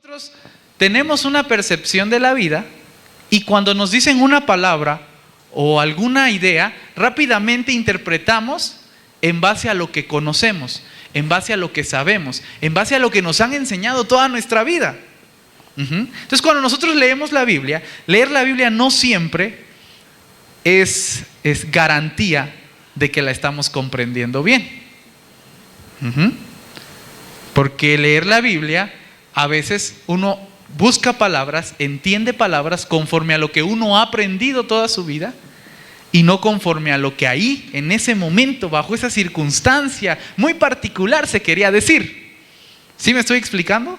Nosotros tenemos una percepción de la vida y cuando nos dicen una palabra o alguna idea, rápidamente interpretamos en base a lo que conocemos, en base a lo que sabemos, en base a lo que nos han enseñado toda nuestra vida. Entonces, cuando nosotros leemos la Biblia, leer la Biblia no siempre es garantía de que la estamos comprendiendo bien. Porque leer la Biblia, a veces uno busca palabras, entiende palabras conforme a lo que uno ha aprendido toda su vida y no conforme a lo que ahí, en ese momento, bajo esa circunstancia muy particular se quería decir. ¿Sí me estoy explicando?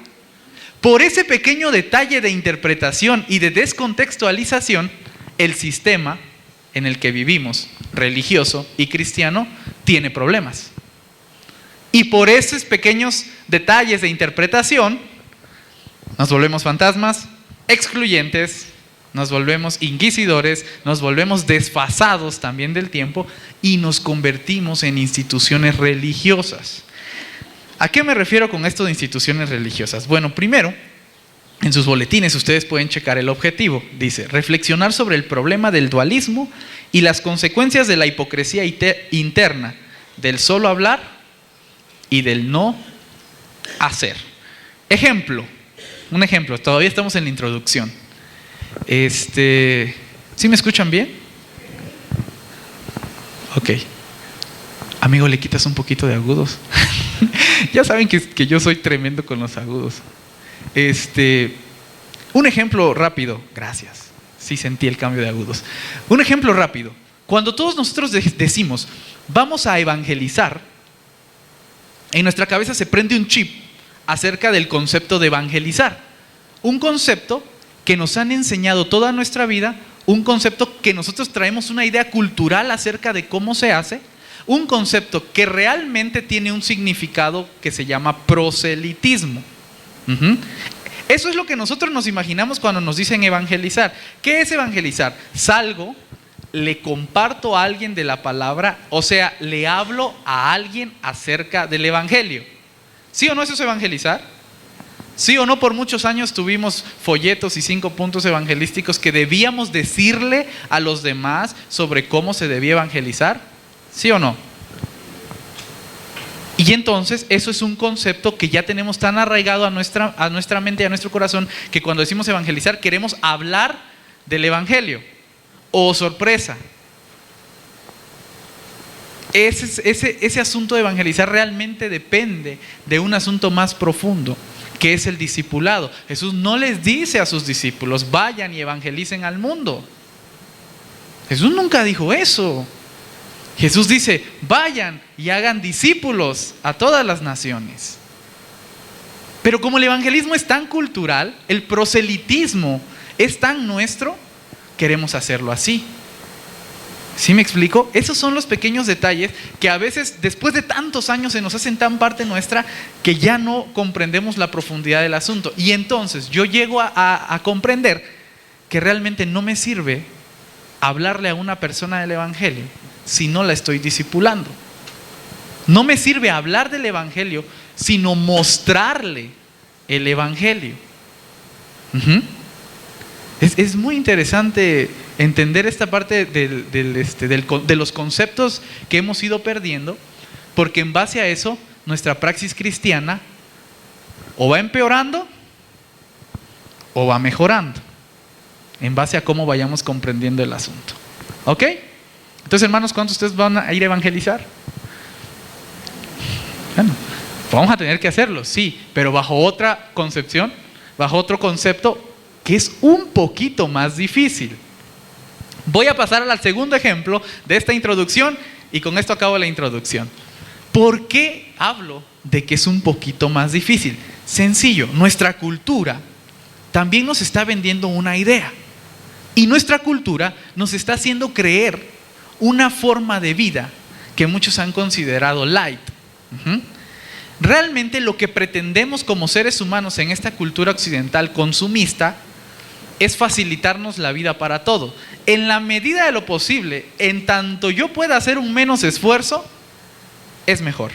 Por ese pequeño detalle de interpretación y de descontextualización, el sistema en el que vivimos, religioso y cristiano, tiene problemas. Y por esos pequeños detalles de interpretación, nos volvemos fantasmas, excluyentes, nos volvemos inquisidores, nos volvemos desfasados también del tiempo y nos convertimos en instituciones religiosas. ¿A qué me refiero con esto de instituciones religiosas? Bueno, primero, en sus boletines ustedes pueden checar el objetivo. Dice, reflexionar sobre el problema del dualismo y las consecuencias de la hipocresía interna, del solo hablar y del no hacer. Un ejemplo, todavía estamos en la introducción. ¿Sí me escuchan bien? Ok. Amigo, ¿le quitas un poquito de agudos? Ya saben que yo soy tremendo con los agudos. Un ejemplo rápido. Gracias. Sí sentí el cambio de agudos. Un ejemplo rápido. Cuando todos nosotros decimos, vamos a evangelizar, en nuestra cabeza se prende un chip acerca del concepto de evangelizar. Un concepto que nos han enseñado toda nuestra vida, un concepto que nosotros traemos una idea cultural acerca de cómo se hace, un concepto que realmente tiene un significado que se llama proselitismo. Eso es lo que nosotros nos imaginamos cuando nos dicen evangelizar. ¿Qué es evangelizar? Salgo, le comparto a alguien de la palabra, o sea, le hablo a alguien acerca del evangelio. ¿Sí o no eso es evangelizar? ¿Sí o no por muchos años tuvimos folletos y 5 puntos evangelísticos que debíamos decirle a los demás sobre cómo se debía evangelizar? ¿Sí o no? Y entonces eso es un concepto que ya tenemos tan arraigado a nuestra mente y a nuestro corazón que cuando decimos evangelizar queremos hablar del evangelio. ¡Oh, sorpresa! Ese asunto de evangelizar realmente depende de un asunto más profundo, que es el discipulado. Jesús no les dice a sus discípulos, vayan y evangelicen al mundo. Jesús nunca dijo eso. Jesús dice, vayan y hagan discípulos a todas las naciones. Pero como el evangelismo es tan cultural, el proselitismo es tan nuestro, queremos hacerlo así. ¿Sí me explico? Esos son los pequeños detalles que a veces después de tantos años se nos hacen tan parte nuestra que ya no comprendemos la profundidad del asunto. Y entonces yo llego a comprender que realmente no me sirve hablarle a una persona del evangelio si no la estoy discipulando. No me sirve hablar del evangelio sino mostrarle el evangelio. Es muy interesante entender esta parte de los conceptos que hemos ido perdiendo, porque en base a eso nuestra praxis cristiana o va empeorando o va mejorando, en base a cómo vayamos comprendiendo el asunto. ¿Ok? Entonces, hermanos, ¿cuántos de ustedes van a ir a evangelizar? Bueno, vamos a tener que hacerlo, sí, pero bajo otra concepción, bajo otro concepto que es un poquito más difícil. Voy a pasar al segundo ejemplo de esta introducción y con esto acabo la introducción. ¿Por qué hablo de que es un poquito más difícil? Sencillo, nuestra cultura también nos está vendiendo una idea y nuestra cultura nos está haciendo creer una forma de vida que muchos han considerado light. Realmente lo que pretendemos como seres humanos en esta cultura occidental consumista es facilitarnos la vida para todo. En la medida de lo posible, en tanto yo pueda hacer un menos esfuerzo, es mejor.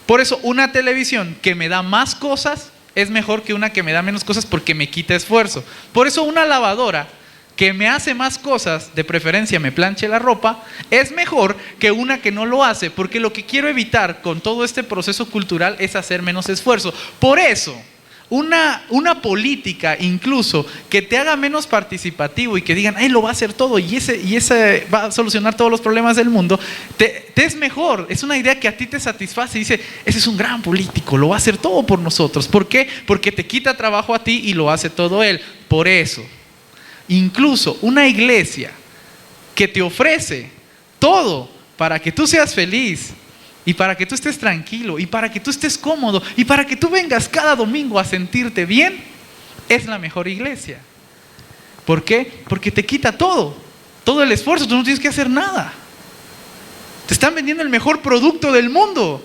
Por eso una televisión que me da más cosas es mejor que una que me da menos cosas porque me quita esfuerzo. Por eso una lavadora que me hace más cosas, de preferencia me planche la ropa, es mejor que una que no lo hace, porque lo que quiero evitar con todo este proceso cultural es hacer menos esfuerzo. Por eso, una política incluso que te haga menos participativo y que digan, lo va a hacer todo y ese va a solucionar todos los problemas del mundo, te es mejor. Es una idea que a ti te satisface y dice, ese es un gran político, lo va a hacer todo por nosotros. ¿Por qué? Porque te quita trabajo a ti y lo hace todo él. Por eso, incluso una iglesia que te ofrece todo para que tú seas feliz y para que tú estés tranquilo y para que tú estés cómodo y para que tú vengas cada domingo a sentirte bien, es la mejor iglesia. ¿Por qué? Porque te quita todo el esfuerzo, tú no tienes que hacer nada. Te están vendiendo el mejor producto del mundo.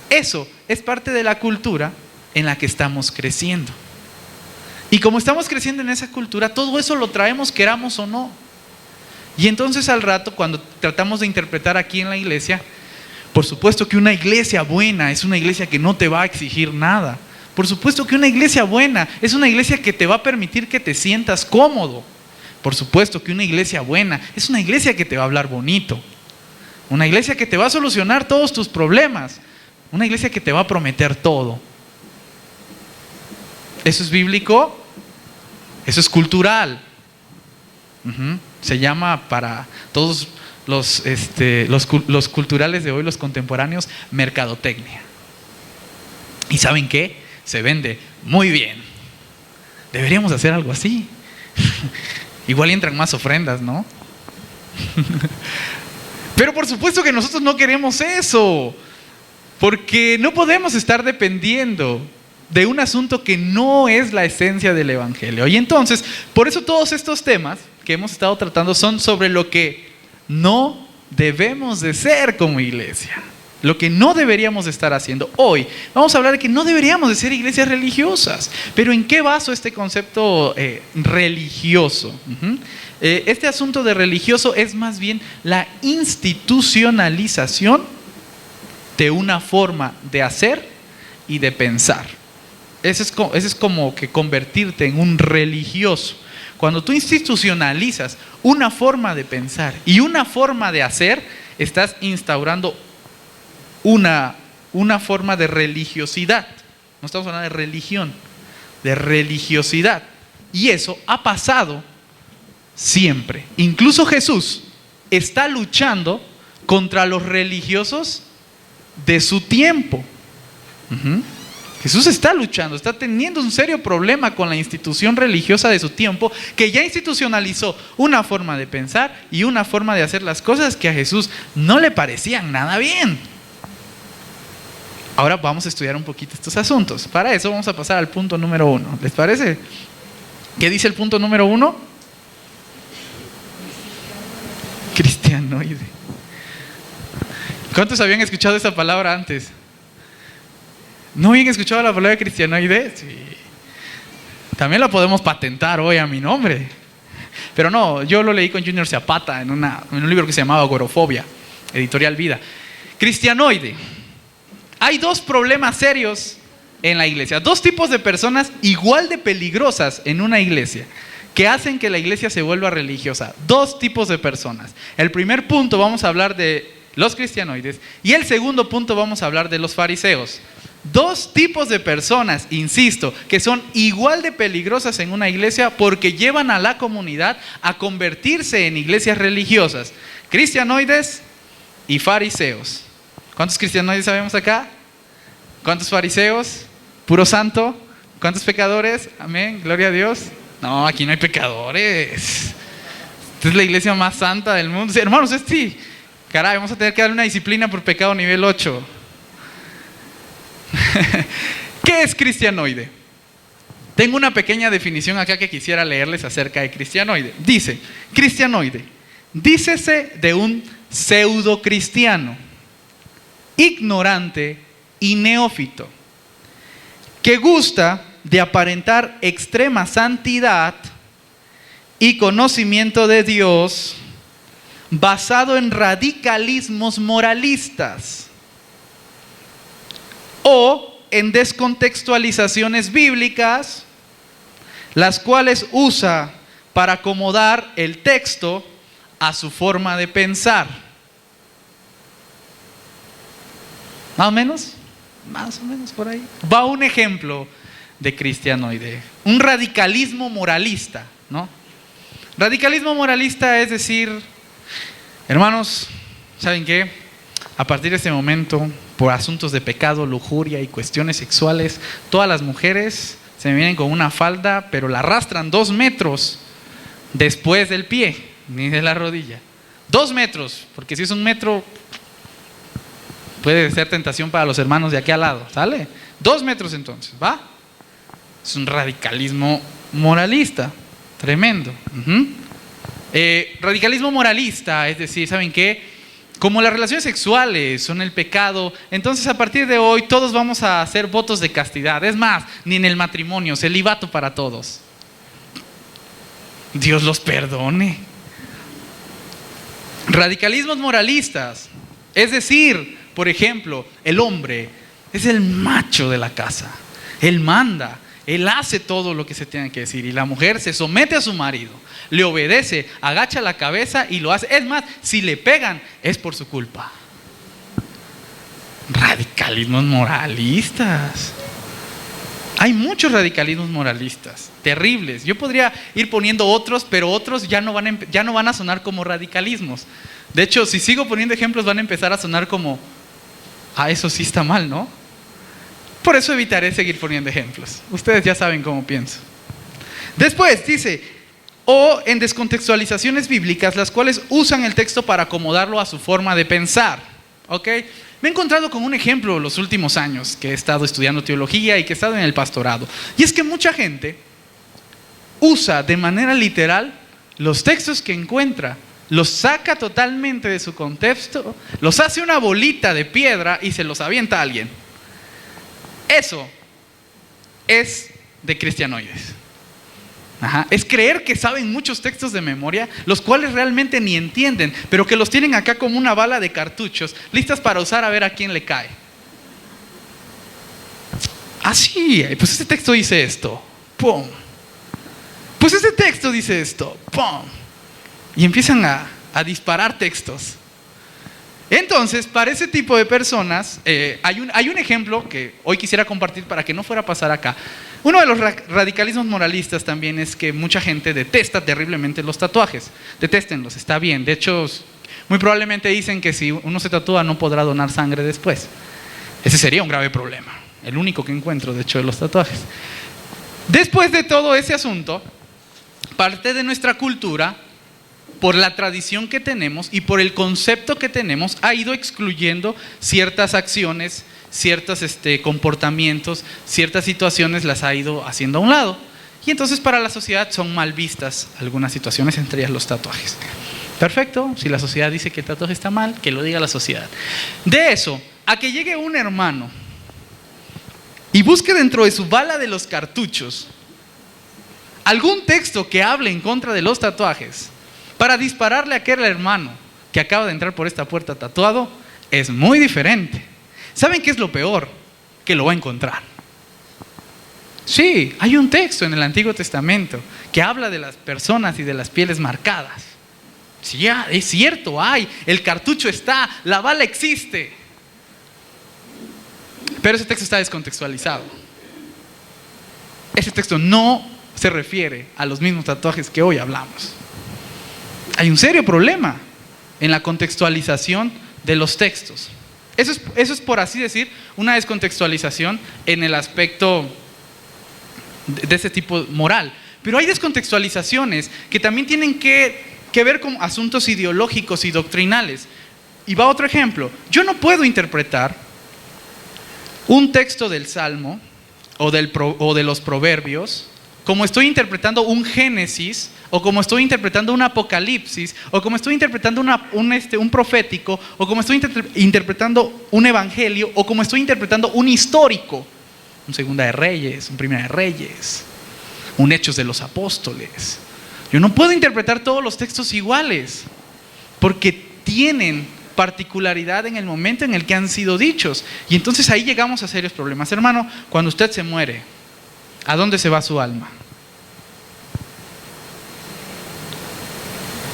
Eso es parte de la cultura en la que estamos creciendo. Y como estamos creciendo en esa cultura, todo eso lo traemos, queramos o no. Y entonces al rato, cuando tratamos de interpretar aquí en la iglesia, por supuesto que una iglesia buena es una iglesia que no te va a exigir nada. Por supuesto que una iglesia buena es una iglesia que te va a permitir que te sientas cómodo. Por supuesto que una iglesia buena es una iglesia que te va a hablar bonito. Una iglesia que te va a solucionar todos tus problemas. Una iglesia que te va a prometer todo. ¿Eso es bíblico? Eso es cultural. Se llama para todos los culturales de hoy, los contemporáneos, mercadotecnia. ¿Y saben qué? Se vende muy bien. Deberíamos hacer algo así. Igual entran más ofrendas, ¿no? Pero por supuesto que nosotros no queremos eso, porque no podemos estar dependiendo de un asunto que no es la esencia del evangelio. Y entonces, por eso todos estos temas que hemos estado tratando son sobre lo que no debemos de ser como iglesia, lo que no deberíamos de estar haciendo. Hoy vamos a hablar de que no deberíamos de ser iglesias religiosas. Pero ¿en qué baso este concepto religioso? Este asunto de religioso es más bien la institucionalización de una forma de hacer y de pensar. Ese es como que convertirte en un religioso. Cuando tú institucionalizas una forma de pensar y una forma de hacer, estás instaurando una forma de religiosidad. No estamos hablando de religión, de religiosidad. Y eso ha pasado siempre. Incluso Jesús está luchando contra los religiosos de su tiempo. Jesús está luchando, está teniendo un serio problema con la institución religiosa de su tiempo, que ya institucionalizó una forma de pensar y una forma de hacer las cosas que a Jesús no le parecían nada bien. Ahora vamos a estudiar un poquito estos asuntos. Para eso vamos a pasar al punto número 1. ¿Les parece? ¿Qué dice el punto número 1? Cristianoide. ¿Cuántos habían escuchado esa palabra antes? ¿No habían escuchado la palabra cristianoide? Sí. También la podemos patentar hoy a mi nombre. Pero no, yo lo leí con Junior Zapata en un libro que se llamaba Agorafobia, editorial Vida. Cristianoide. Hay dos problemas serios en la iglesia. Dos tipos de personas igual de peligrosas en una iglesia que hacen que la iglesia se vuelva religiosa. Dos tipos de personas. El primer punto vamos a hablar de los cristianoides y el segundo punto vamos a hablar de los fariseos. Dos tipos de personas, insisto, que son igual de peligrosas en una iglesia porque llevan a la comunidad a convertirse en iglesias religiosas. Cristianoides y fariseos. ¿Cuántos cristianoides sabemos acá? ¿Cuántos fariseos? ¿Puro santo? ¿Cuántos pecadores? Amén, gloria a Dios. No, aquí no hay pecadores. Esta es la iglesia más santa del mundo. Sí, hermanos, sí. Caray, vamos a tener que darle una disciplina por pecado nivel 8. ¿Qué es cristianoide? Tengo una pequeña definición acá que quisiera leerles acerca de cristianoide. Dice, cristianoide, dícese de un pseudo cristiano, ignorante y neófito, que gusta de aparentar extrema santidad y conocimiento de Dios basado en radicalismos moralistas o en descontextualizaciones bíblicas, las cuales usa para acomodar el texto a su forma de pensar. ¿Más o menos? Más o menos por ahí. Va un ejemplo de cristianoide. Un radicalismo moralista, ¿no? Radicalismo moralista es decir, hermanos, ¿saben qué? A partir de este momento, por asuntos de pecado, lujuria y cuestiones sexuales, todas las mujeres se me vienen con una falda, pero la arrastran 2 metros después del pie, ni de la rodilla. 2 metros, porque si es 1 metro, puede ser tentación para los hermanos de aquí al lado, ¿sale? 2 metros entonces, ¿va? Es un radicalismo moralista, tremendo. Radicalismo moralista, es decir, ¿saben qué? Como las relaciones sexuales son el pecado, entonces a partir de hoy todos vamos a hacer votos de castidad. Es más, ni en el matrimonio, celibato para todos. Dios los perdone. Radicalismos moralistas, es decir, por ejemplo, el hombre es el macho de la casa. Él manda, él hace todo lo que se tiene que decir y la mujer se somete a su marido, le obedece, agacha la cabeza y lo hace. Es más, si le pegan es por su culpa. Radicalismos moralistas. Hay muchos radicalismos moralistas, terribles. Yo podría ir poniendo otros, pero otros ya no van a sonar como radicalismos. De hecho, si sigo poniendo ejemplos van a empezar a sonar como, eso sí está mal, ¿no? Por eso evitaré seguir poniendo ejemplos. Ustedes ya saben cómo pienso. Después dice, o en descontextualizaciones bíblicas, las cuales usan el texto para acomodarlo a su forma de pensar. ¿Ok? Me he encontrado con un ejemplo los últimos años que he estado estudiando teología y que he estado en el pastorado. Y es que mucha gente usa de manera literal los textos que encuentra, los saca totalmente de su contexto, los hace una bolita de piedra y se los avienta a alguien. Eso es de cristianoides. Es creer que saben muchos textos de memoria, los cuales realmente ni entienden, pero que los tienen acá como una bala de cartuchos, listas para usar a ver a quién le cae. Sí, pues ese texto dice esto, ¡pum! Pues ese texto dice esto, ¡pum! Y empiezan a disparar textos. Entonces, para ese tipo de personas, hay un ejemplo que hoy quisiera compartir para que no fuera a pasar acá. Uno de los radicalismos moralistas también es que mucha gente detesta terriblemente los tatuajes. Detéstenlos, está bien. De hecho, muy probablemente dicen que si uno se tatúa no podrá donar sangre después. Ese sería un grave problema. El único que encuentro, de hecho, de los tatuajes. Después de todo ese asunto, parte de nuestra cultura, por la tradición que tenemos y por el concepto que tenemos, ha ido excluyendo ciertas acciones, ciertos comportamientos, ciertas situaciones las ha ido haciendo a un lado. Y entonces para la sociedad son mal vistas algunas situaciones, entre ellas los tatuajes. Perfecto, si la sociedad dice que el tatuaje está mal, que lo diga la sociedad. De eso, a que llegue un hermano y busque dentro de su bala de los cartuchos algún texto que hable en contra de los tatuajes, para dispararle a aquel hermano que acaba de entrar por esta puerta tatuado, es muy diferente. ¿Saben qué es lo peor? Que lo va a encontrar. Sí, hay un texto en el Antiguo Testamento que habla de las personas y de las pieles marcadas. Sí, es cierto, el cartucho está, la bala existe. Pero ese texto está descontextualizado. Ese texto no se refiere a los mismos tatuajes que hoy hablamos. Hay un serio problema en la contextualización de los textos. Eso es, por así decir, una descontextualización en el aspecto de ese tipo moral. Pero hay descontextualizaciones que también tienen que ver con asuntos ideológicos y doctrinales. Y va otro ejemplo. Yo no puedo interpretar un texto del Salmo o de los Proverbios como estoy interpretando un Génesis, o como estoy interpretando un Apocalipsis, o como estoy interpretando un profético, o como estoy interpretando un evangelio, o como estoy interpretando un histórico, un Segunda de Reyes, un Primera de Reyes, un Hechos de los Apóstoles. Yo no puedo interpretar todos los textos iguales, porque tienen particularidad en el momento en el que han sido dichos. Y entonces ahí llegamos a serios problemas. Hermano, cuando usted se muere, ¿a dónde se va su alma?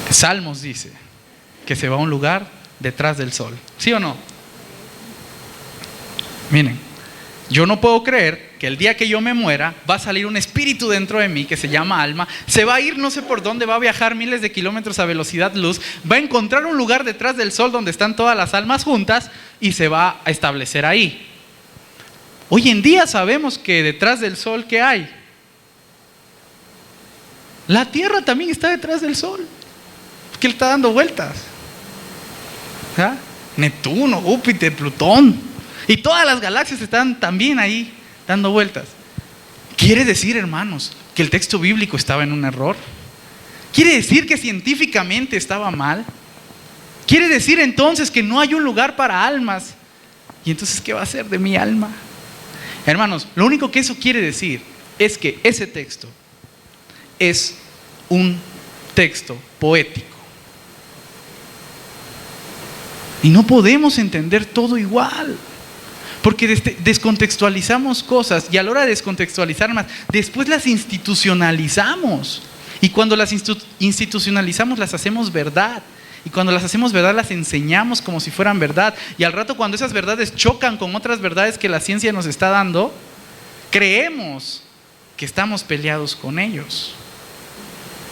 Salmos dice que se va a un lugar detrás del sol. ¿Sí o no? Miren, yo no puedo creer que el día que yo me muera va a salir un espíritu dentro de mí que se llama alma, se va a ir no sé por dónde, va a viajar miles de kilómetros a velocidad luz, va a encontrar un lugar detrás del sol donde están todas las almas juntas y se va a establecer ahí. Hoy en día sabemos que detrás del sol, ¿qué hay? La Tierra también está detrás del sol, que le está dando vueltas. ¿Ah? Neptuno, Júpiter, Plutón y todas las galaxias están también ahí dando vueltas. ¿Quiere decir, hermanos, que el texto bíblico estaba en un error? ¿Quiere decir que científicamente estaba mal? ¿Quiere decir entonces que no hay un lugar para almas? ¿Y entonces qué va a hacer de mi alma? Hermanos, lo único que eso quiere decir es que ese texto es un texto poético. Y no podemos entender todo igual, porque descontextualizamos cosas y a la hora de descontextualizar más, después las institucionalizamos. Y cuando las institucionalizamos las hacemos verdad. Y cuando las hacemos verdad las enseñamos como si fueran verdad. Y al rato cuando esas verdades chocan con otras verdades que la ciencia nos está dando, creemos que estamos peleados con ellos.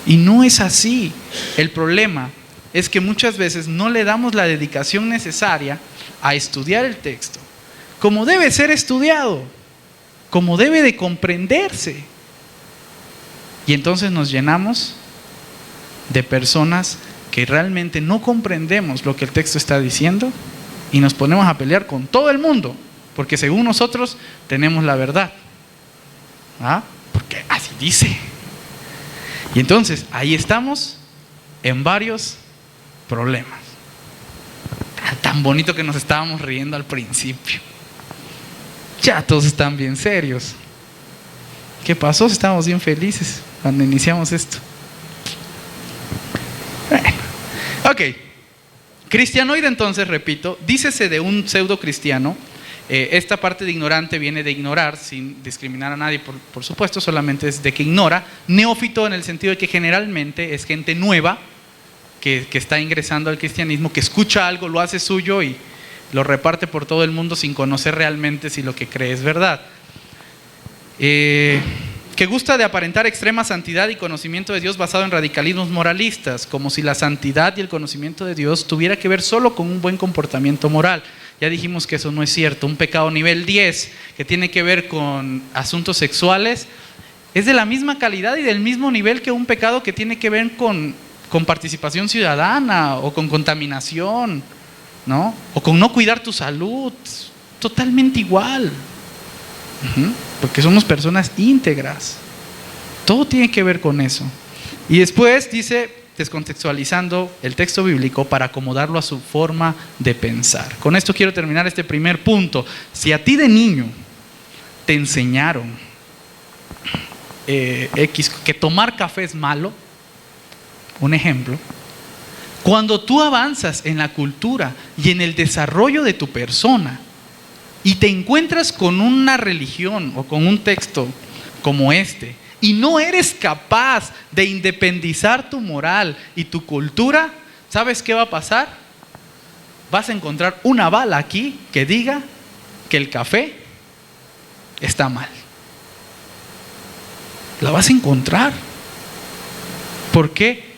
Y no es así. El problema es que muchas veces no le damos la dedicación necesaria a estudiar el texto como debe ser estudiado, como debe de comprenderse. Y entonces nos llenamos de personas que realmente no comprendemos lo que el texto está diciendo y nos ponemos a pelear con todo el mundo, porque según nosotros tenemos la verdad. ¿Ah? Porque así dice. Y entonces ahí estamos en varios problemas. Tan bonito que nos estábamos riendo al principio. Ya todos están bien serios. ¿Qué pasó? Estábamos bien felices cuando iniciamos esto. Bueno, ok. Cristianoide, entonces, repito, dícese de un pseudo cristiano. Esta parte de ignorante viene de ignorar, sin discriminar a nadie, por supuesto, solamente es de que ignora. Neófito en el sentido de que generalmente es gente nueva que está ingresando al cristianismo, que escucha algo, lo hace suyo y lo reparte por todo el mundo sin conocer realmente si lo que cree es verdad. Que gusta de aparentar extrema santidad y conocimiento de Dios basado en radicalismos moralistas, como si la santidad y el conocimiento de Dios tuviera que ver solo con un buen comportamiento moral. Ya dijimos que eso no es cierto. Un pecado nivel 10 que tiene que ver con asuntos sexuales es de la misma calidad y del mismo nivel que un pecado que tiene que ver con participación ciudadana o con contaminación, ¿no? O con no cuidar tu salud. Totalmente igual. Porque somos personas íntegras. Todo tiene que ver con eso. Y después dice, descontextualizando el texto bíblico para acomodarlo a su forma de pensar. Con esto quiero terminar este primer punto. Si a ti de niño te enseñaron que tomar café es malo, un ejemplo, cuando tú avanzas en la cultura y en el desarrollo de tu persona y te encuentras con una religión o con un texto como este y no eres capaz de independizar tu moral y tu cultura, ¿sabes qué va a pasar? Vas a encontrar una bala aquí que diga que el café está mal. La vas a encontrar. ¿Por qué?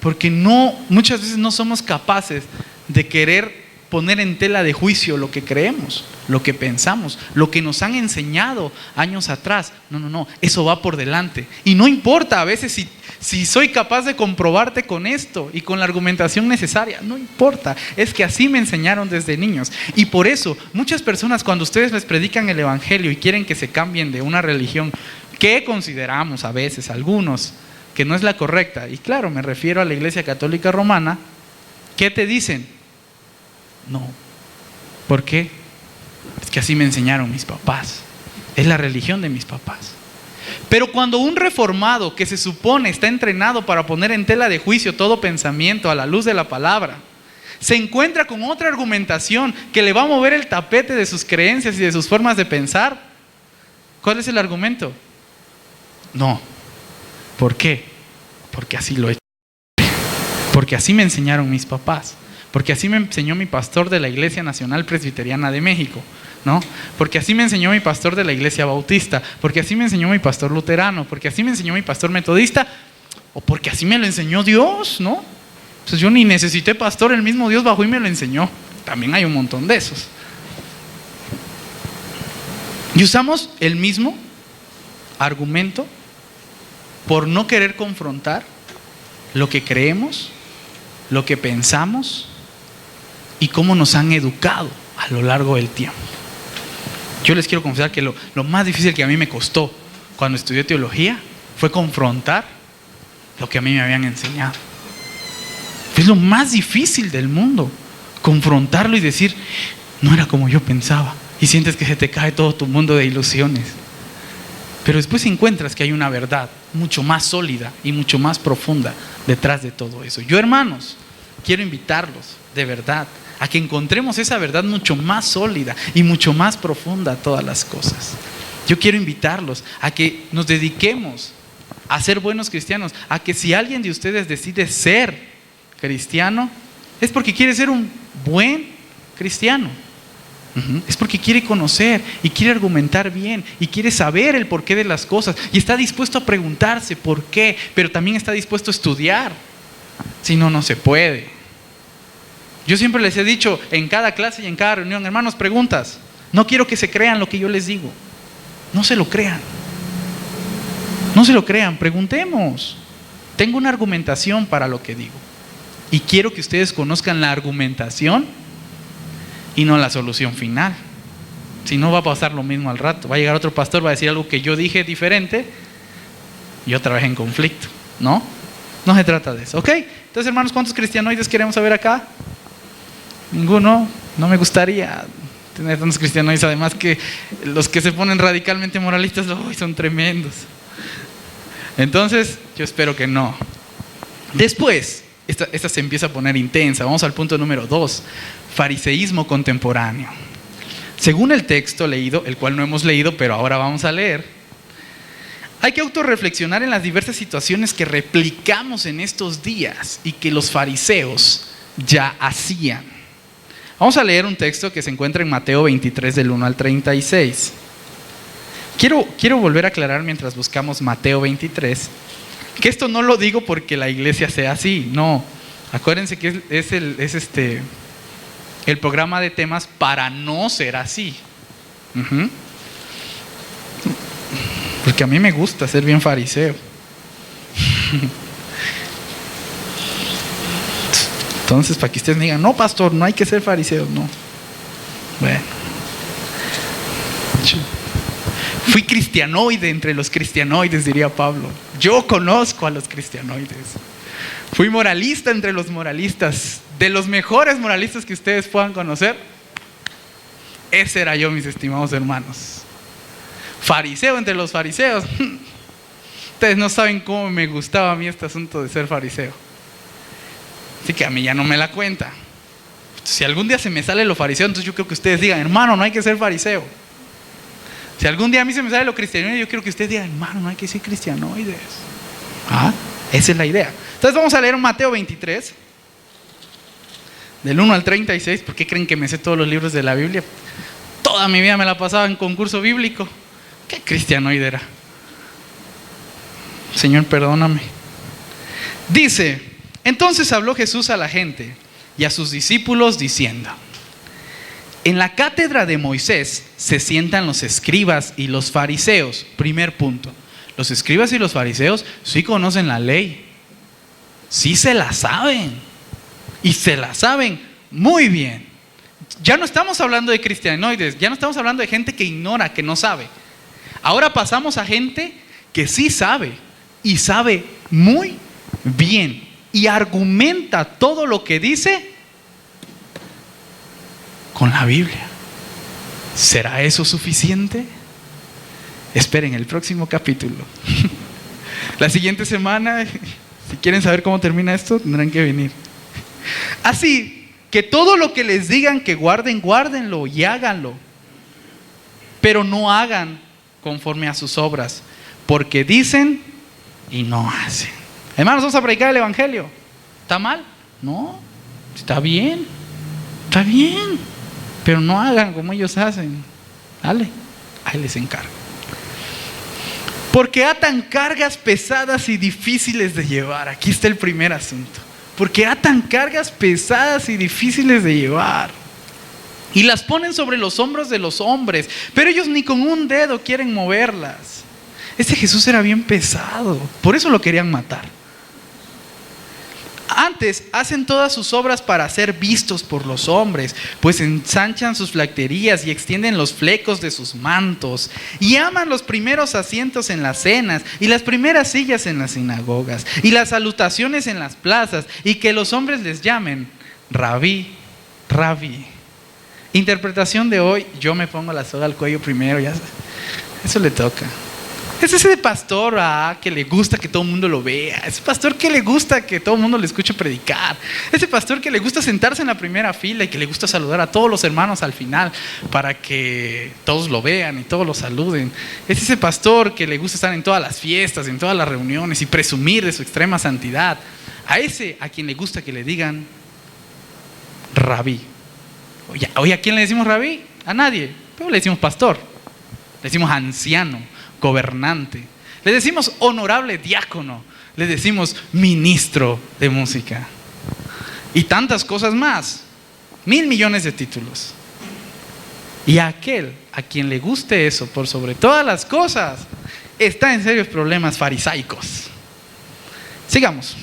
Porque muchas veces no somos capaces de querer poner en tela de juicio lo que creemos, lo que pensamos, lo que nos han enseñado años atrás. No, eso va por delante. Y no importa a veces si soy capaz de comprobarte con esto y con la argumentación necesaria, no importa, es que así me enseñaron desde niños. Y por eso, muchas personas cuando ustedes les predican el evangelio y quieren que se cambien de una religión que consideramos a veces algunos que no es la correcta, y claro, me refiero a la Iglesia Católica Romana, ¿qué te dicen? No. ¿Por qué? Es que así me enseñaron mis papás. Es la religión de mis papás. Pero cuando un reformado que se supone está entrenado para poner en tela de juicio todo pensamiento a la luz de la palabra, se encuentra con otra argumentación que le va a mover el tapete de sus creencias y de sus formas de pensar, ¿cuál es el argumento? No. ¿Por qué? Porque así lo he hecho. Porque así me enseñaron mis papás. Porque así me enseñó mi pastor de la Iglesia Nacional Presbiteriana de México, ¿no? Porque así me enseñó mi pastor de la Iglesia Bautista. Porque así me enseñó mi pastor luterano. Porque así me enseñó mi pastor metodista. O porque así me lo enseñó Dios, ¿no? Pues yo ni necesité pastor, el mismo Dios bajó y me lo enseñó. También hay un montón de esos. Y usamos el mismo argumento por no querer confrontar lo que creemos, lo que pensamos y cómo nos han educado a lo largo del tiempo. Yo les quiero confesar que lo más difícil que a mí me costó cuando estudié teología fue confrontar lo que a mí me habían enseñado. Es lo más difícil del mundo, confrontarlo y decir, no era como yo pensaba, y sientes que se te cae todo tu mundo de ilusiones. Pero después encuentras que hay una verdad mucho más sólida y mucho más profunda detrás de todo eso. Yo, hermanos, quiero invitarlos de verdad a que encontremos esa verdad mucho más sólida y mucho más profunda a todas las cosas. Yo quiero invitarlos a que nos dediquemos a ser buenos cristianos, a que si alguien de ustedes decide ser cristiano, es porque quiere ser un buen cristiano. Es porque quiere conocer y quiere argumentar bien y quiere saber el porqué de las cosas y está dispuesto a preguntarse por qué, pero también está dispuesto a estudiar. Si no, no se puede. Yo siempre les he dicho en cada clase y en cada reunión, hermanos, preguntas. No quiero que se crean lo que yo les digo. No se lo crean. No se lo crean, preguntemos. Tengo una argumentación para lo que digo y quiero que ustedes conozcan la argumentación y no la solución final. Si no, va a pasar lo mismo al rato. Va a llegar otro pastor, va a decir algo que yo dije diferente y otra vez en conflicto. No se trata de eso. ¿Ok? Entonces, hermanos, ¿cuántos cristianoides queremos saber acá? Ninguno. No me gustaría tener tantos cristianoides. Además que los que se ponen radicalmente moralistas son tremendos. Entonces, yo espero que no. Después, esta se empieza a poner intensa. Vamos al punto número 2. Fariseísmo contemporáneo. Según el texto leído, el cual no hemos leído, pero ahora vamos a leer, hay que autorreflexionar en las diversas situaciones que replicamos en estos días y que los fariseos ya hacían. Vamos a leer un texto que se encuentra en Mateo 23 del 1 al 36. Quiero volver a aclarar mientras buscamos Mateo 23 que esto no lo digo porque la iglesia sea así, no. Acuérdense que es el programa de temas para no ser así. Porque a mí me gusta ser bien fariseo. Entonces, para que ustedes me digan, no, pastor, no hay que ser fariseo, no. Bueno. Fui cristianoide entre los cristianoides, diría Pablo. Yo conozco a los cristianoides. Fui moralista entre los moralistas. De los mejores moralistas que ustedes puedan conocer, ese era yo, mis estimados hermanos. Fariseo entre los fariseos. Ustedes no saben cómo me gustaba a mí este asunto de ser fariseo. Así que a mí ya no me la cuenta. Si algún día se me sale lo fariseo, entonces yo creo que ustedes digan, hermano, no hay que ser fariseo. Si algún día a mí se me sale lo cristianoide, yo quiero que ustedes digan, hermano, no hay que ser cristianoides. Esa es la idea. Entonces vamos a leer Mateo 23 del 1 al 36. ¿Por qué creen que me sé todos los libros de la Biblia? Toda mi vida me la pasaba en concurso bíblico. ¿Qué cristianoide era? Señor, perdóname. Dice, entonces habló Jesús a la gente y a sus discípulos diciendo, en la cátedra de Moisés se sientan los escribas y los fariseos. Primer punto. Los escribas y los fariseos sí conocen la ley. Sí se la saben. Y se la saben muy bien. Ya no estamos hablando de cristianoides. Ya no estamos hablando de gente que ignora, que no sabe. Ahora pasamos a gente que sí sabe. Y sabe muy bien. Y argumenta todo lo que dice con la Biblia. ¿Será eso suficiente? Esperen el próximo capítulo. La siguiente semana, si quieren saber cómo termina esto, tendrán que venir. Así, que todo lo que les digan que guarden, guárdenlo y háganlo. Pero no hagan conforme a sus obras, porque dicen y no hacen. Hermanos, vamos a predicar el evangelio. ¿Está mal? No, está bien, pero no hagan como ellos hacen. Dale, ahí les encargo. Porque atan cargas pesadas y difíciles de llevar. Aquí está el primer asunto. Porque atan cargas pesadas y difíciles de llevar. Y las ponen sobre los hombros de los hombres, pero ellos ni con un dedo quieren moverlas. Este Jesús era bien pesado, por eso lo querían matar. Antes hacen todas sus obras para ser vistos por los hombres, pues ensanchan sus flaquerías y extienden los flecos de sus mantos, y aman los primeros asientos en las cenas, y las primeras sillas en las sinagogas, y las salutaciones en las plazas, y que los hombres les llamen Rabí, Rabí. Interpretación de hoy: yo me pongo la soga al cuello primero, ya eso le toca. Es ese pastor que le gusta que todo el mundo lo vea. Ese pastor que le gusta que todo el mundo le escuche predicar. Ese pastor que le gusta sentarse en la primera fila y que le gusta saludar a todos los hermanos al final para que todos lo vean y todos lo saluden. Es ese pastor que le gusta estar en todas las fiestas, en todas las reuniones y presumir de su extrema santidad. A quien le gusta que le digan Rabí. Oye, ¿a quién le decimos Rabí? A nadie, pero le decimos pastor, le decimos anciano, gobernante, le decimos honorable diácono, le decimos ministro de música y tantas cosas más, 1,000 millones de títulos. Y aquel a quien le guste eso por sobre todas las cosas está en serios problemas farisaicos. Sigamos.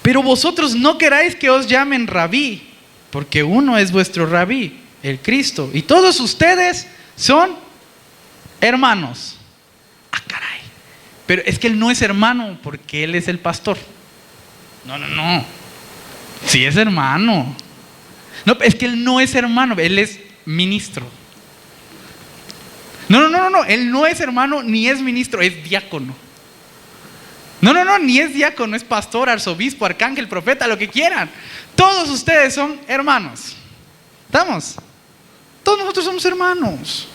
Pero vosotros no queráis que os llamen Rabí, porque uno es vuestro Rabí, el Cristo, y todos ustedes son hermanos. Caray. Pero es que él no es hermano porque él es el pastor. No. Sí es hermano. No, es que él no es hermano, él es ministro. No, él no es hermano ni es ministro, es diácono. No, ni es diácono, es pastor, arzobispo, arcángel, profeta, lo que quieran. Todos ustedes son hermanos. ¿Estamos? Todos nosotros somos hermanos.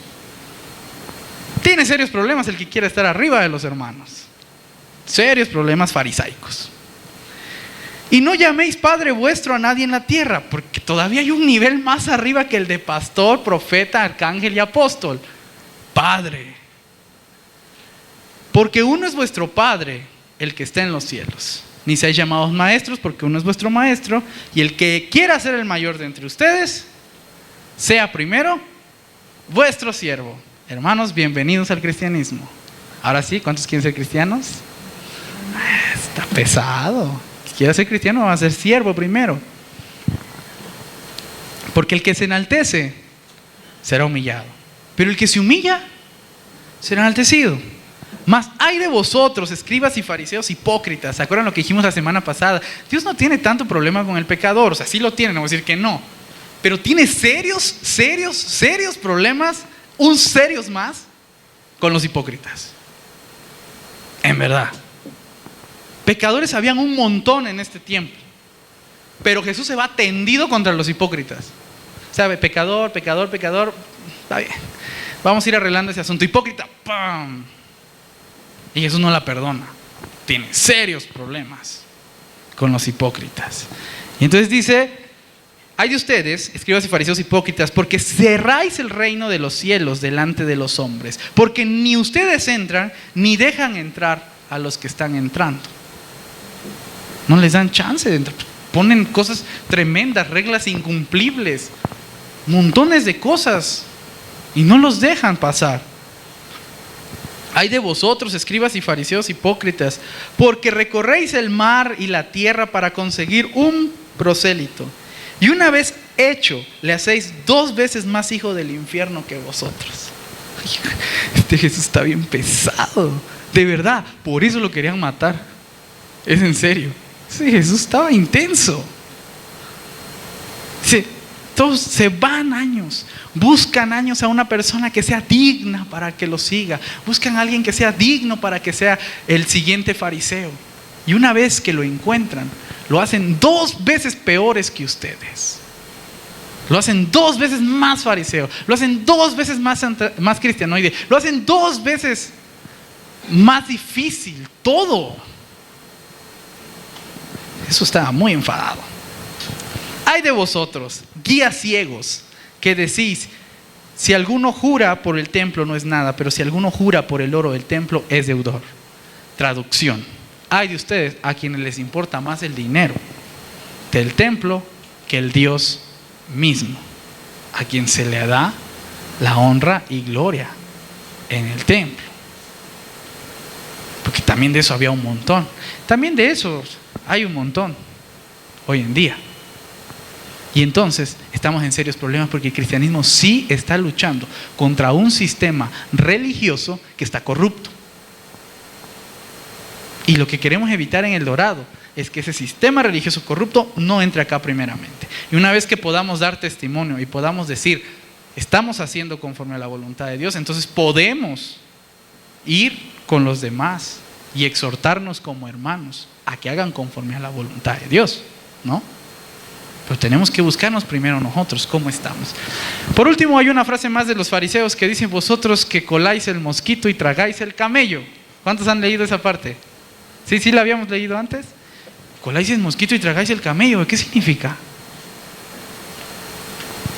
Tiene serios problemas el que quiera estar arriba de los hermanos. Serios problemas farisaicos. Y no llaméis Padre vuestro a nadie en la tierra, porque todavía hay un nivel más arriba que el de pastor, profeta, arcángel y apóstol. Padre. Porque uno es vuestro Padre, el que está en los cielos. Ni seáis llamados maestros, porque uno es vuestro maestro, y el que quiera ser el mayor de entre ustedes, sea primero vuestro siervo. Hermanos, bienvenidos al cristianismo. Ahora sí, ¿cuántos quieren ser cristianos? Está pesado. Si quiere ser cristiano va a ser siervo primero. Porque el que se enaltece será humillado, pero el que se humilla será enaltecido. Mas hay de vosotros, escribas y fariseos hipócritas. ¿Se acuerdan lo que dijimos la semana pasada? Dios no tiene tanto problema con el pecador. O sea, sí lo tiene, no voy a decir que no, pero tiene serios problemas, serios más, con los hipócritas. En verdad, pecadores habían un montón en este tiempo, pero Jesús se va tendido contra los hipócritas. ¿Sabe? Pecador, está bien, vamos a ir arreglando ese asunto. Hipócrita, ¡pam! Y Jesús no la perdona. Tiene serios problemas con los hipócritas. Y entonces dice: hay de ustedes, escribas y fariseos hipócritas, porque cerráis el reino de los cielos delante de los hombres, porque ni ustedes entran, ni dejan entrar a los que están entrando. No les dan chance de entrar. Ponen cosas tremendas, reglas incumplibles, montones de cosas, y no los dejan pasar. Hay de vosotros, escribas y fariseos hipócritas, porque recorréis el mar y la tierra para conseguir un prosélito, y una vez hecho, le hacéis 2 veces más hijo del infierno que vosotros. Este Jesús está bien pesado, de verdad, por eso lo querían matar. Es en serio. Sí, Jesús estaba intenso. Sí, todos se van años, buscan años a una persona que sea digna para que lo siga, buscan a alguien que sea digno para que sea el siguiente fariseo, y una vez que lo encuentran, lo hacen 2 veces peores que ustedes. Lo hacen 2 veces más fariseo, lo hacen 2 veces más cristianoide, lo hacen 2 veces más difícil, todo. Jesús estaba muy enfadado. Ay de vosotros, guías ciegos, que decís, si alguno jura por el templo no es nada, pero si alguno jura por el oro del templo es deudor. Traducción: ay de ustedes a quienes les importa más el dinero del templo que el Dios mismo, a quien se le da la honra y gloria en el templo. Porque también de eso había un montón. También de eso hay un montón hoy en día. Y entonces estamos en serios problemas porque el cristianismo sí está luchando contra un sistema religioso que está corrupto. Y lo que queremos evitar en El Dorado es que ese sistema religioso corrupto no entre acá primeramente. Y una vez que podamos dar testimonio y podamos decir, estamos haciendo conforme a la voluntad de Dios, entonces podemos ir con los demás y exhortarnos como hermanos a que hagan conforme a la voluntad de Dios, ¿no? Pero tenemos que buscarnos primero nosotros, cómo estamos. Por último, hay una frase más de los fariseos que dicen: vosotros que coláis el mosquito y tragáis el camello. ¿Cuántos han leído esa parte? ¿Sí la habíamos leído antes? Coláis el mosquito y tragáis el camello. ¿Qué significa?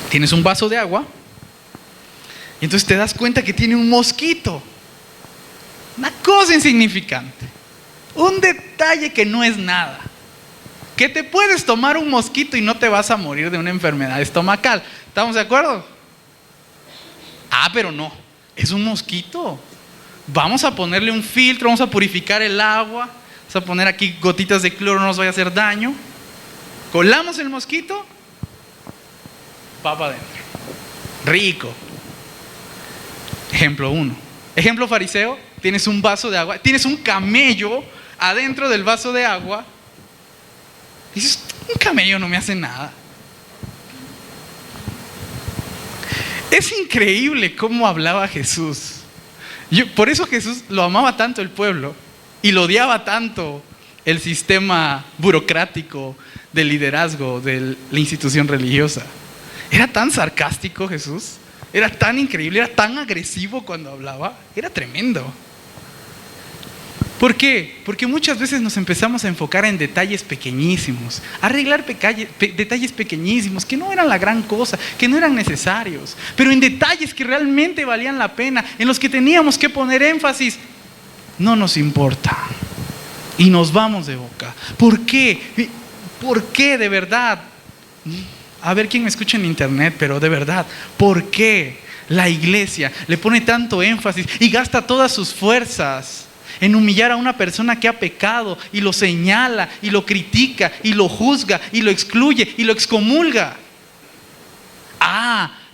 Tienes un vaso de agua y entonces te das cuenta que tiene un mosquito. Una cosa insignificante. Un detalle que no es nada. Que te puedes tomar un mosquito y no te vas a morir de una enfermedad estomacal. ¿Estamos de acuerdo? Pero no, es un mosquito. Vamos a ponerle un filtro, vamos a purificar el agua, vamos a poner aquí gotitas de cloro, no nos vaya a hacer daño. Colamos el mosquito, va para adentro. Rico. Ejemplo 1. Ejemplo fariseo: tienes un vaso de agua, tienes un camello adentro del vaso de agua. Dices, un camello no me hace nada. Es increíble cómo hablaba Jesús. Por eso Jesús lo amaba tanto el pueblo y lo odiaba tanto el sistema burocrático del liderazgo de la institución religiosa. Era tan sarcástico Jesús, era tan increíble, era tan agresivo cuando hablaba, era tremendo. ¿Por qué? Porque muchas veces nos empezamos a enfocar en detalles pequeñísimos, arreglar detalles pequeñísimos que no eran la gran cosa, que no eran necesarios, pero en detalles que realmente valían la pena, en los que teníamos que poner énfasis, no nos importa y nos vamos de boca. ¿Por qué? ¿Por qué de verdad? A ver quién me escucha en internet, pero de verdad, ¿por qué la iglesia le pone tanto énfasis y gasta todas sus fuerzas en humillar a una persona que ha pecado y lo señala y lo critica y lo juzga y lo excluye y lo excomulga?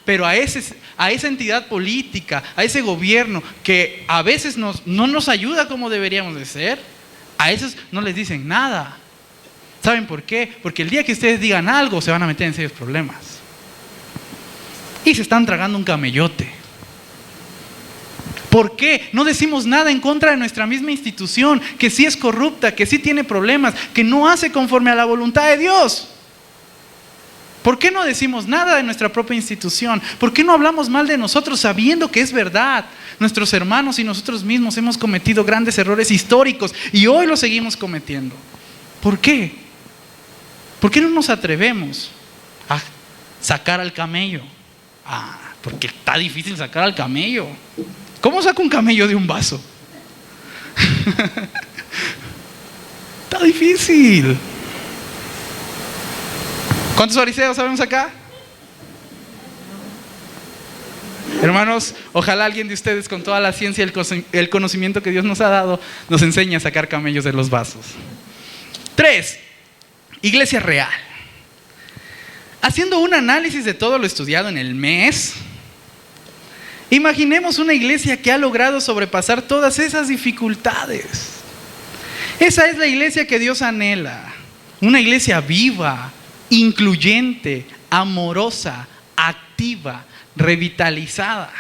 Pero a esa entidad política, a ese gobierno que a veces no nos ayuda como deberíamos de ser, a esos no les dicen nada. ¿Saben por qué? Porque el día que ustedes digan algo se van a meter en serios problemas. Y se están tragando un camellote. ¿Por qué? No decimos nada en contra de nuestra misma institución, que sí es corrupta, que sí tiene problemas, que no hace conforme a la voluntad de Dios. ¿Por qué no decimos nada de nuestra propia institución? ¿Por qué no hablamos mal de nosotros sabiendo que es verdad? Nuestros hermanos y nosotros mismos hemos cometido grandes errores históricos y hoy los seguimos cometiendo. ¿Por qué? ¿Por qué no nos atrevemos a sacar al camello? Porque está difícil sacar al camello. ¿Cómo saco un camello de un vaso? Está difícil. ¿Cuántos fariseos sabemos acá? Hermanos, ojalá alguien de ustedes con toda la ciencia y el conocimiento que Dios nos ha dado nos enseñe a sacar camellos de los vasos. 3. Iglesia real. Haciendo un análisis de todo lo estudiado en el mes, imaginemos una iglesia que ha logrado sobrepasar todas esas dificultades. Esa es la iglesia que Dios anhela. Una iglesia viva, incluyente, amorosa, activa, revitalizada.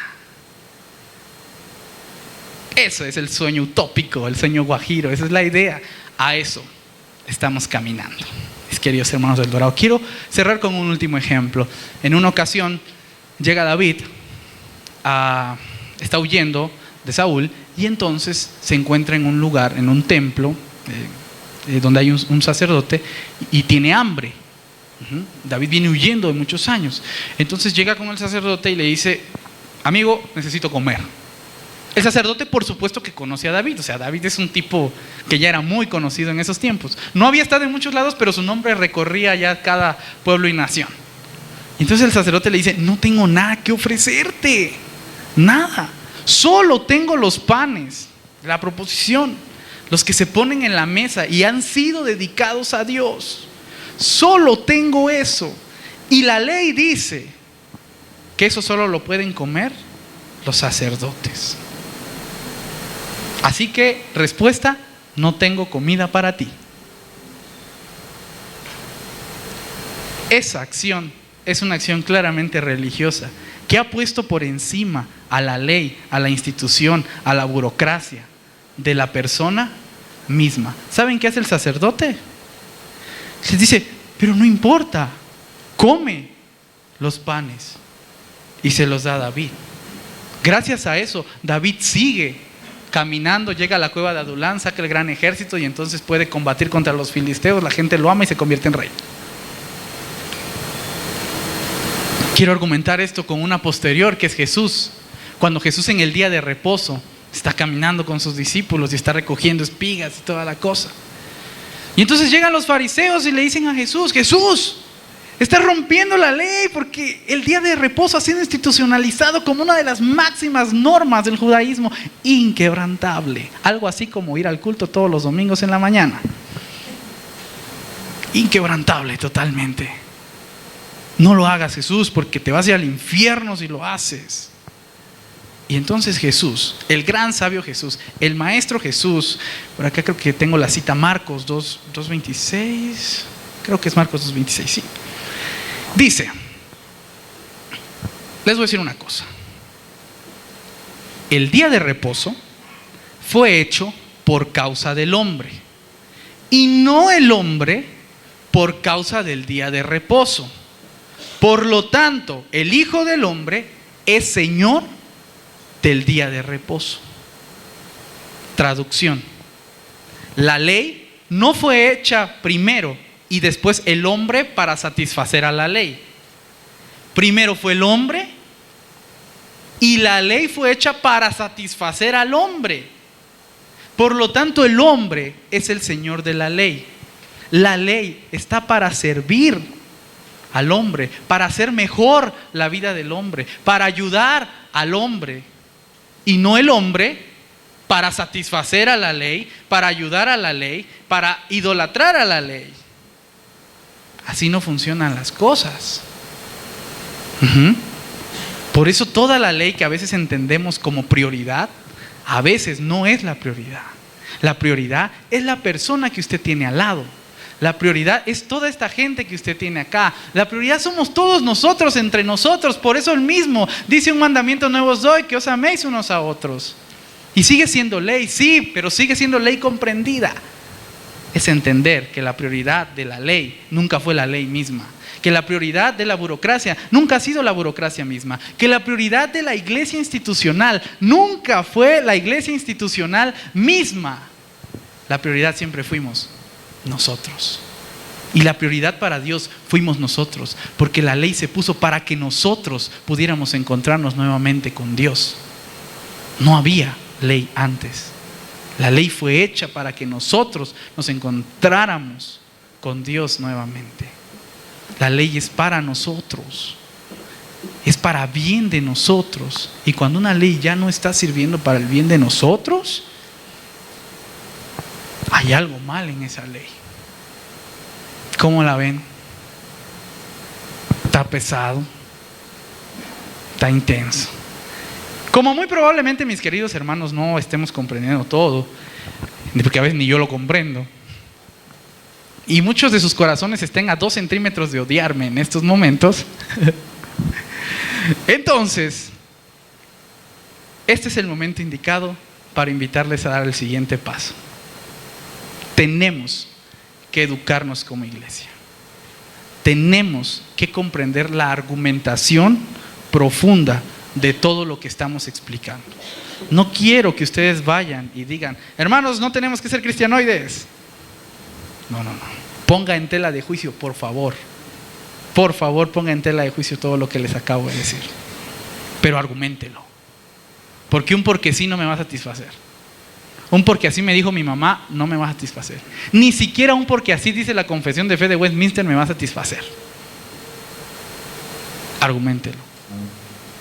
Eso es el sueño utópico, el sueño guajiro. Esa es la idea. A eso estamos caminando. Mis queridos hermanos del Dorado, quiero cerrar con un último ejemplo. En una ocasión llega David, está huyendo de Saúl y entonces se encuentra en un lugar, en un templo, donde hay un sacerdote y tiene hambre. David viene huyendo de muchos años. Entonces llega con el sacerdote y le dice: amigo, necesito comer. El sacerdote, por supuesto, que conoce a David. O sea, David es un tipo que ya era muy conocido en esos tiempos. No había estado en muchos lados, pero su nombre recorría ya cada pueblo y nación. Entonces el sacerdote le dice: no tengo nada que ofrecerte, nada. Solo tengo los panes, la proposición, los que se ponen en la mesa y han sido dedicados a Dios. Solo tengo eso. Y la ley dice que eso solo lo pueden comer los sacerdotes. Así que, respuesta: no tengo comida para ti. Esa acción es una acción claramente religiosa que ha puesto por encima a la ley, a la institución, a la burocracia de la persona misma. ¿Saben qué hace el sacerdote? Les dice: pero no importa, come los panes, y se los da a David. Gracias a eso, David sigue caminando, llega a la cueva de Adulán, saca el gran ejército y entonces puede combatir contra los filisteos. La gente lo ama y se convierte en rey. Quiero argumentar esto con una posterior, que es Jesús. Cuando Jesús, en el día de reposo, está caminando con sus discípulos y está recogiendo espigas y toda la cosa. Y entonces llegan los fariseos y le dicen a Jesús: Jesús, estás rompiendo la ley, porque el día de reposo ha sido institucionalizado como una de las máximas normas del judaísmo, inquebrantable. Algo así como ir al culto todos los domingos en la mañana. Inquebrantable totalmente. No lo hagas, Jesús, porque te vas a ir al infierno si lo haces. Y entonces Jesús, el gran sabio Jesús, el maestro Jesús, por acá creo que tengo la cita, Marcos 2:26, creo que es Marcos 2:26, sí. Dice, les voy a decir una cosa: el día de reposo fue hecho por causa del hombre, y no el hombre por causa del día de reposo. Por lo tanto, el Hijo del Hombre es Señor del día de reposo. Traducción: la ley no fue hecha primero y después el hombre para satisfacer a la ley. Primero fue el hombre y la ley fue hecha para satisfacer al hombre. Por lo tanto, el hombre es el Señor de la ley. La ley está para servir al hombre, para hacer mejor la vida del hombre, para ayudar al hombre, y no el hombre para satisfacer a la ley, para ayudar a la ley, para idolatrar a la ley. Así no funcionan las cosas. Por eso toda la ley que a veces entendemos como prioridad, a veces no es la prioridad. La prioridad es la persona que usted tiene al lado. La prioridad es toda esta gente que usted tiene acá. La prioridad somos todos nosotros, entre nosotros. Por eso el mismo dice: un mandamiento nuevo os doy, que os améis unos a otros. Y sigue siendo ley, sí, pero sigue siendo ley comprendida. Es entender que la prioridad de la ley nunca fue la ley misma, que la prioridad de la burocracia nunca ha sido la burocracia misma, que la prioridad de la iglesia institucional nunca fue la iglesia institucional misma. La prioridad siempre fuimos nosotros. Y la prioridad para Dios fuimos nosotros, porque la ley se puso para que nosotros pudiéramos encontrarnos nuevamente con Dios. No había ley antes. La ley fue hecha para que nosotros nos encontráramos con Dios nuevamente. La ley es para nosotros, es para bien de nosotros. Y cuando una ley ya no está sirviendo para el bien de nosotros, hay algo mal en esa ley. ¿Cómo la ven? Está pesado, está intenso. Como muy probablemente, mis queridos hermanos, no estemos comprendiendo todo, porque a veces ni yo lo comprendo, y muchos de sus corazones estén a 2 centímetros de odiarme en estos momentos. Entonces, este es el momento indicado para invitarles a dar el siguiente paso. Tenemos que educarnos como iglesia. Tenemos que comprender la argumentación profunda de todo lo que estamos explicando. No quiero que ustedes vayan y digan, hermanos, no tenemos que ser cristianoides. No. Ponga en tela de juicio, por favor. Por favor, ponga en tela de juicio todo lo que les acabo de decir. Pero arguméntelo. Porque un porque sí no me va a satisfacer. Un porque así me dijo mi mamá no me va a satisfacer. Ni siquiera un porque así dice la Confesión de Fe de Westminster me va a satisfacer. Arguméntelo.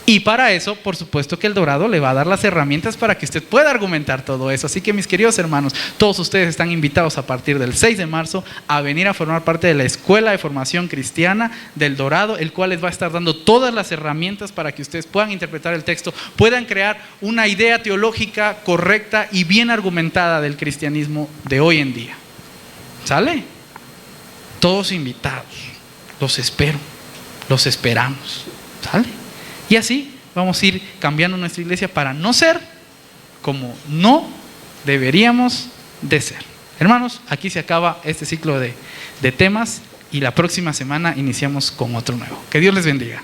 Y para eso, por supuesto que El Dorado le va a dar las herramientas para que usted pueda argumentar todo eso. Así que mis queridos hermanos, todos ustedes están invitados a partir del 6 de marzo a venir a formar parte de la Escuela de Formación Cristiana del Dorado, el cual les va a estar dando todas las herramientas para que ustedes puedan interpretar el texto, puedan crear una idea teológica correcta y bien argumentada del cristianismo de hoy en día. ¿Sale? Todos invitados. Los espero. Los esperamos. ¿Sale? Y así vamos a ir cambiando nuestra iglesia para no ser como no deberíamos de ser. Hermanos, aquí se acaba este ciclo de temas y la próxima semana iniciamos con otro nuevo. Que Dios les bendiga.